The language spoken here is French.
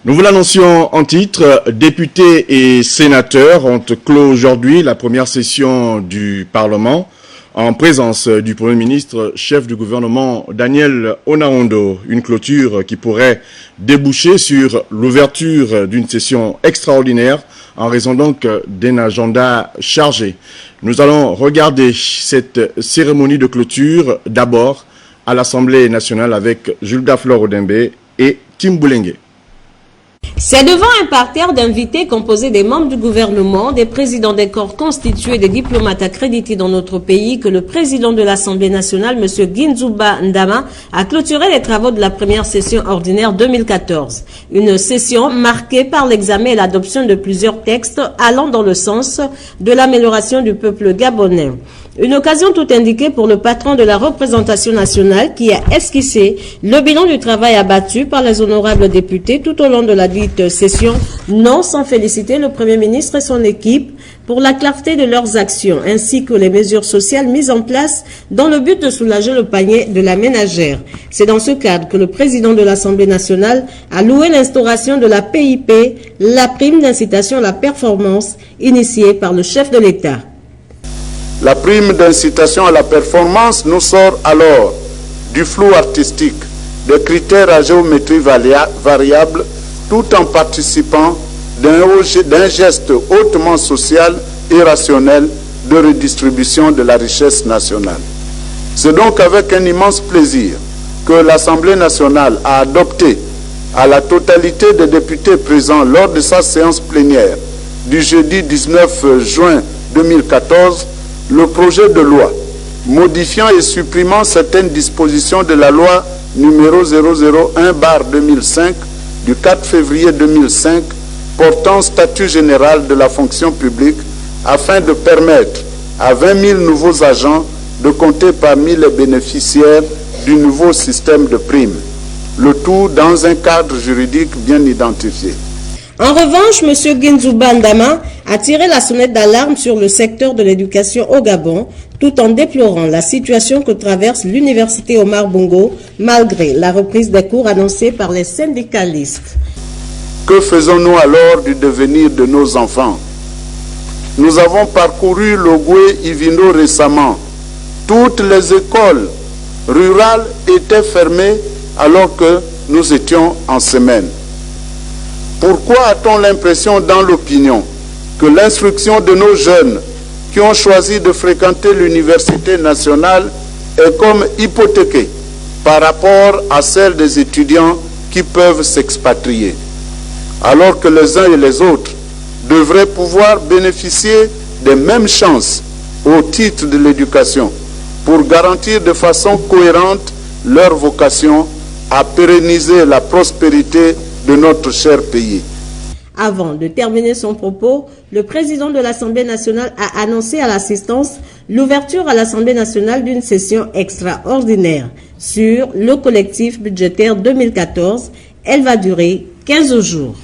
Nous vous l'annoncions en titre, députés et sénateurs ont clos aujourd'hui la première session du Parlement en présence du Premier ministre, chef du gouvernement Daniel Onaondo. Une clôture qui pourrait déboucher sur l'ouverture d'une session extraordinaire en raison donc d'un agenda chargé. Nous allons regarder cette cérémonie de clôture d'abord à l'Assemblée nationale avec Jules Daflor Odembe et Tim Boulengue. C'est devant un parterre d'invités composé des membres du gouvernement, des présidents des corps constitués, des diplomates accrédités dans notre pays que le président de l'Assemblée nationale, M. Ginzuba Ndama, a clôturé les travaux de la première session ordinaire 2014. Une session marquée par l'examen et l'adoption de plusieurs textes allant dans le sens de l'amélioration du peuple gabonais. Une occasion tout indiquée pour le patron de la représentation nationale qui a esquissé le bilan du travail abattu par les honorables députés tout au long de la dite session, non sans féliciter le Premier ministre et son équipe pour la clarté de leurs actions, ainsi que les mesures sociales mises en place dans le but de soulager le panier de la ménagère. C'est dans ce cadre que le président de l'Assemblée nationale a loué l'instauration de la PIP, la prime d'incitation à la performance, initiée par le chef de l'État. La prime d'incitation à la performance nous sort alors du flou artistique, des critères à géométrie variable, tout en participant d'un geste hautement social et rationnel de redistribution de la richesse nationale. C'est donc avec un immense plaisir que l'Assemblée nationale a adopté à la totalité des députés présents lors de sa séance plénière du jeudi 19 juin 2014 le projet de loi modifiant et supprimant certaines dispositions de la loi numéro 001/2005 du 4 février 2005 portant statut général de la fonction publique afin de permettre à 20 000 nouveaux agents de compter parmi les bénéficiaires du nouveau système de primes, le tout dans un cadre juridique bien identifié. En revanche, M. Ginzuba Ndama a tiré la sonnette d'alarme sur le secteur de l'éducation au Gabon, tout en déplorant la situation que traverse l'université Omar Bongo, malgré la reprise des cours annoncée par les syndicalistes. Que faisons-nous alors du devenir de nos enfants? Nous avons parcouru l'Ogooué-Ivino récemment. Toutes les écoles rurales étaient fermées alors que nous étions en semaine. Pourquoi a-t-on l'impression dans l'opinion que l'instruction de nos jeunes qui ont choisi de fréquenter l'université nationale est comme hypothéquée par rapport à celle des étudiants qui peuvent s'expatrier, alors que les uns et les autres devraient pouvoir bénéficier des mêmes chances au titre de l'éducation pour garantir de façon cohérente leur vocation à pérenniser la prospérité de notre cher pays. Avant de terminer son propos, le président de l'Assemblée nationale a annoncé à l'assistance l'ouverture à l'Assemblée nationale d'une session extraordinaire sur le collectif budgétaire 2014. Elle va durer 15 jours.